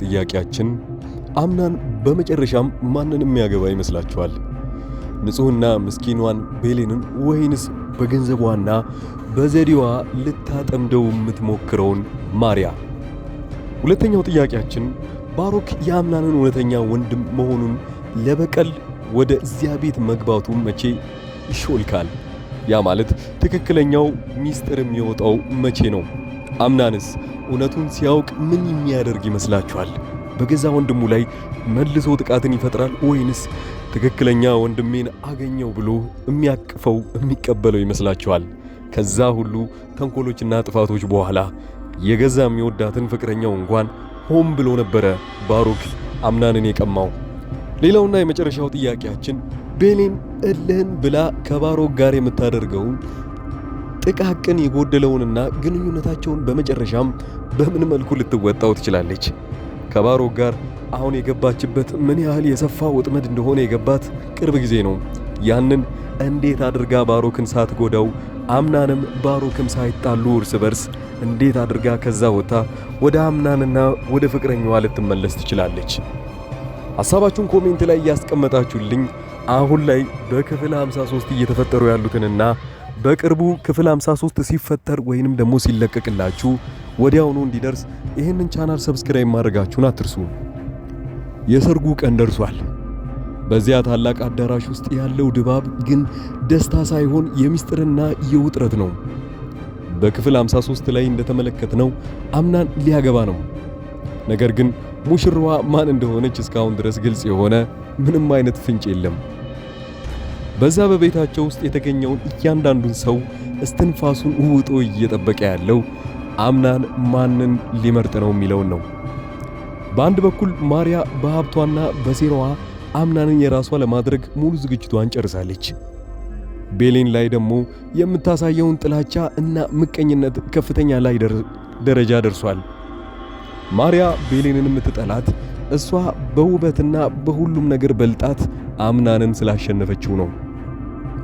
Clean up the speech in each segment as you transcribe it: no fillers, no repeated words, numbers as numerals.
ጥያቄያችን አምናን በመጨረሻም ማንንም የሚያገባ ይመስላችኋል? ንጹህና ምስኪኗን ቤሌንን ወይንስ በገንዘቧና በዘዴዋ ልታጠምደው የምትሞክረውን ማርያ? ሁለተኛው ጥያቄያችን ባሮክ የአምናንን እውነተኛ ወንድም መሆኑን ለበቀል ወደ እዚያ ቤት መግባቱ መቼ ይሾልካል? ያ ማለት ትክክለኛው ሚስጥር የሚወጣው መቼ ነው? አምናንስ እውነቱን ሲያውቅ ምን የሚያደርግ ይመስላችኋል? በገዛ ወንድሙ ላይ መልሶ ጥቃትን ይፈጥራል ወይንስ ትክክለኛ ወንድሜን አገኘው ብሎ የሚያቅፈው የሚቀበለው ይመስላችኋል? ከዛ ሁሉ ተንኮሎችና ጥፋቶች በኋላ የገዛ የሚወዳትን ፍቅረኛው እንኳን ሆን ብሎ ነበረ ባሮክ አምናንን የቀማው። ሌላውና የመጨረሻው ጥያቄያችን ቤሌን እልህን ብላ ከባሮክ ጋር የምታደርገውን ጥቃቅን የጎደለውንና ግንኙነታቸውን በመጨረሻም በምን መልኩ ልትወጣው ትችላለች? ከባሮክ ጋር አሁን የገባችበት ምን ያህል የሰፋ ወጥመድ እንደሆነ የገባት ቅርብ ጊዜ ነው። ያንን እንዴት አድርጋ ባሮክን ሳትጎዳው አምናንም ባሮክም ሳይጣሉ እርስ በርስ እንዴት አድርጋ ከዛ ወጣ ወደ አምናንና ወደ ፍቅረኛዋ ልትመለስ ትችላለች? ሐሳባችሁን ኮሜንት ላይ ያስቀመጣችሁልኝ አሁን ላይ በክፍል 53 እየተፈጠሩ ያሉትንና በቅርቡ ክፍል 53 ሲፈጠር ወይንም ደግሞ ሲለቀቅላችሁ ወዲያውኑ እንዲደርስ ይህንን ቻናል ሰብስክራይብ ማድረጋችሁን አትርሱ። የሰርጉ ቀን ደርሷል። በዚያ ታላቅ አዳራሽ ውስጥ ያለው ድባብ ግን ደስታ ሳይሆን የሚስጥርና የውጥረት ነው። በክፍል 53 ላይ እንደተመለከትነው አምናን ሊያገባ ነው። ነገር ግን ሙሽራዋ ማን እንደሆነች እስካሁን ድረስ ግልጽ የሆነ ምንም አይነት ፍንጭ የለም። በዛ በቤታቸው ውስጥ የተገኘውን እያንዳንዱን ሰው እስትንፋሱን ውጦ እየጠበቀ ያለው አምናን ማንን ሊመርጥ ነው የሚለውን ነው። በአንድ በኩል ማርያ በሀብቷና በሴራዋ አምናንን የራሷ ለማድረግ ሙሉ ዝግጅቷን ጨርሳለች። ቤሌን ላይ ደግሞ የምታሳየውን ጥላቻ እና ምቀኝነት ከፍተኛ ላይ ደረጃ ደርሷል። ማርያ ቤሌንን የምትጠላት እሷ በውበትና በሁሉም ነገር በልጣት አምናንን ስላሸነፈችው ነው።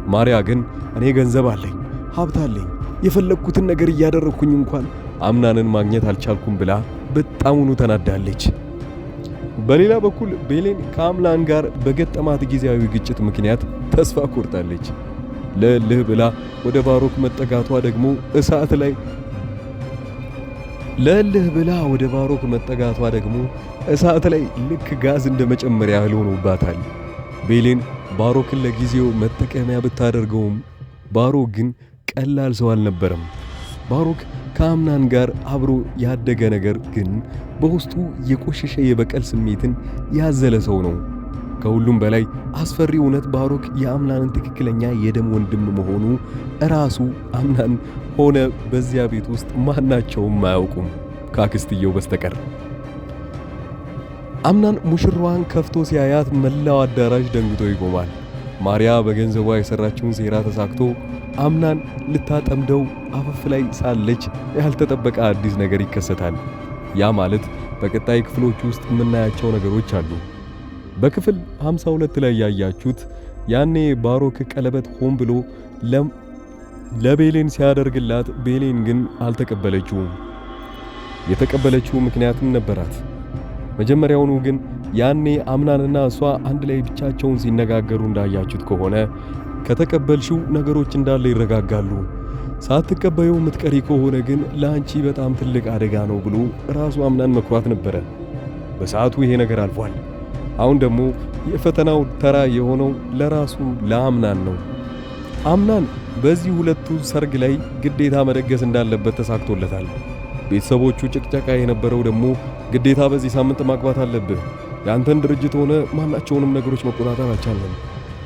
ማርያ ግን እኔ ገንዘብ አለኝ፣ ሀብት አለኝ፣ የፈለግኩትን ነገር እያደረግኩኝ እንኳን አምናንን ማግኘት አልቻልኩም ብላ በጣሙኑ ተናዳለች። በሌላ በኩል ቤሌን ከአምናን ጋር በገጠማት ጊዜያዊ ግጭት ምክንያት ተስፋ ቆርጣለች። ለልህ ብላ ወደ ባሮክ መጠጋቷ ደግሞ እሳት ላይ ልክ ጋዝ እንደመጨመሪያ ያህል ሆኖባታል። ቤሌን ባሮክን ለጊዜው መጠቀሚያ ብታደርገውም ባሮክ ግን ቀላል ሰው አልነበረም። ባሮክ ከአምናን ጋር አብሮ ያደገ ነገር ግን በውስጡ የቆሸሸ የበቀል ስሜትን ያዘለ ሰው ነው። ከሁሉም በላይ አስፈሪ እውነት ባሮክ የአምናንን ትክክለኛ የደም ወንድም መሆኑ ራሱ አምናን ሆነ በዚያ ቤት ውስጥ ማናቸውም አያውቁም ከአክስትየው በስተቀር። አምናን ሙሽራዋን ከፍቶ ሲያያት መላው አዳራሽ ደንግጦ ይቆማል። ማርያ በገንዘቧ የሰራችውን ሴራ ተሳክቶ አምናን ልታጠምደው አፈፍ ላይ ሳለች ያልተጠበቀ አዲስ ነገር ይከሰታል። ያ ማለት በቀጣይ ክፍሎች ውስጥ የምናያቸው ነገሮች አሉ። በክፍል 52 ላይ ያያችሁት ያኔ ባሮክ ቀለበት ሆን ብሎ ለቤሌን ሲያደርግላት ቤሌን ግን አልተቀበለችውም። የተቀበለችው ምክንያትም ነበራት። መጀመሪያውኑ ግን ያኔ አምናንና እሷ አንድ ላይ ብቻቸውን ሲነጋገሩ እንዳያችሁት ከሆነ ከተቀበልሽው ነገሮች እንዳለ ይረጋጋሉ፣ ሳትቀበየው ምትቀሪ ከሆነ ግን ለአንቺ በጣም ትልቅ አደጋ ነው ብሎ ራሱ አምናን መክሯት ነበረ። በሰዓቱ ይሄ ነገር አልፏል። አሁን ደግሞ የፈተናው ተራ የሆነው ለራሱ ለአምናን ነው። አምናን በዚህ ሁለቱ ሰርግ ላይ ግዴታ መደገስ እንዳለበት ተሳክቶለታል። ቤተሰቦቹ ጭቅጨቃ የነበረው ደግሞ ግዴታ በዚህ ሳምንት ማግባት አለብህ፣ ያንተን ድርጅት ሆነ ማናቸውንም ነገሮች መቆጣጠር አልቻለም፣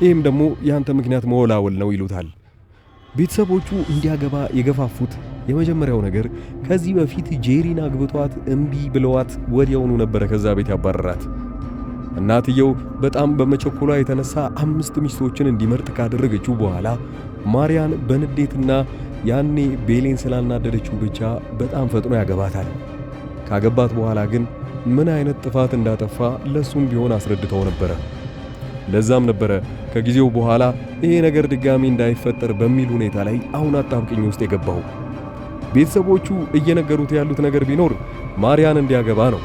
ይህም ደግሞ ያንተ ምክንያት መወላወል ነው ይሉታል። ቤተሰቦቹ እንዲያገባ የገፋፉት የመጀመሪያው ነገር ከዚህ በፊት ጄሪን አግብቷት እምቢ ብለዋት ወዲያውኑ ነበረ ከዛ ቤት ያባረራት። እናትየው በጣም በመቸኮሏ የተነሳ 5 ሚስቶችን እንዲመርጥ ካደረገችው በኋላ ማርያን በንዴትና ያኔ ቤሌን ስላልናደደችው ብቻ በጣም ፈጥኖ ያገባታል። ካገባት በኋላ ግን ምን አይነት ጥፋት እንዳጠፋ ለሱም ቢሆን አስረድተው ነበረ። ለዛም ነበረ ከጊዜው በኋላ ይሄ ነገር ድጋሚ እንዳይፈጠር በሚል ሁኔታ ላይ አሁን አጣብቅኝ ውስጥ የገባው። ቤተሰቦቹ እየነገሩት ያሉት ነገር ቢኖር ማርያን እንዲያገባ ነው።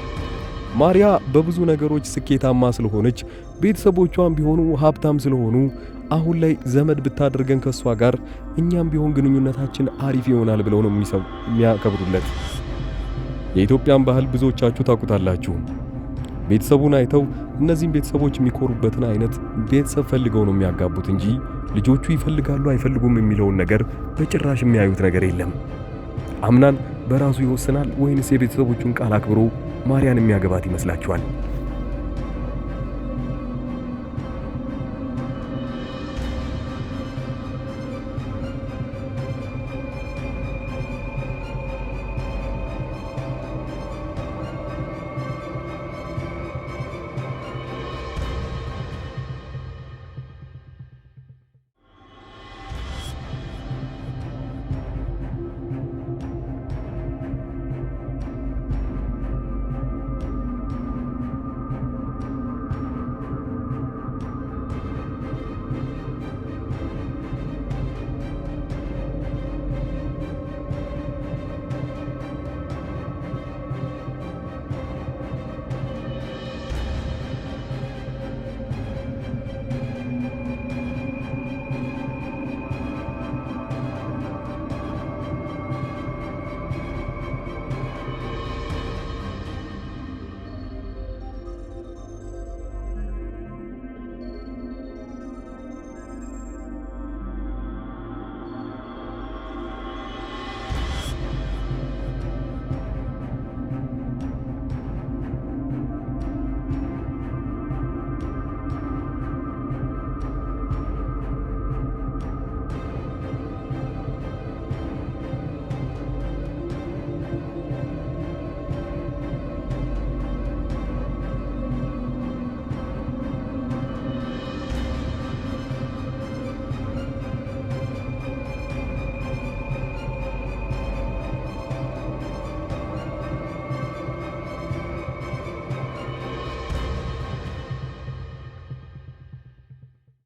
ማርያ በብዙ ነገሮች ስኬታማ ስለሆነች ቤተሰቦቿም ቢሆኑ ሀብታም ስለሆኑ አሁን ላይ ዘመድ ብታደርገን ከሷ ጋር እኛም ቢሆን ግንኙነታችን አሪፍ ይሆናል ብለው ነው የሚያከብሩለት። የኢትዮጵያን ባህል ብዙዎቻችሁ ታውቁታላችሁ። ቤተሰቡን አይተው እነዚህም ቤተሰቦች የሚኮሩበትን አይነት ቤተሰብ ፈልገው ነው የሚያጋቡት እንጂ ልጆቹ ይፈልጋሉ አይፈልጉም የሚለውን ነገር በጭራሽ የሚያዩት ነገር የለም። አምናን በራሱ ይወስናል ወይንስ የቤተሰቦቹን ቃል አክብሮ ማርያን የሚያገባት ይመስላችኋል?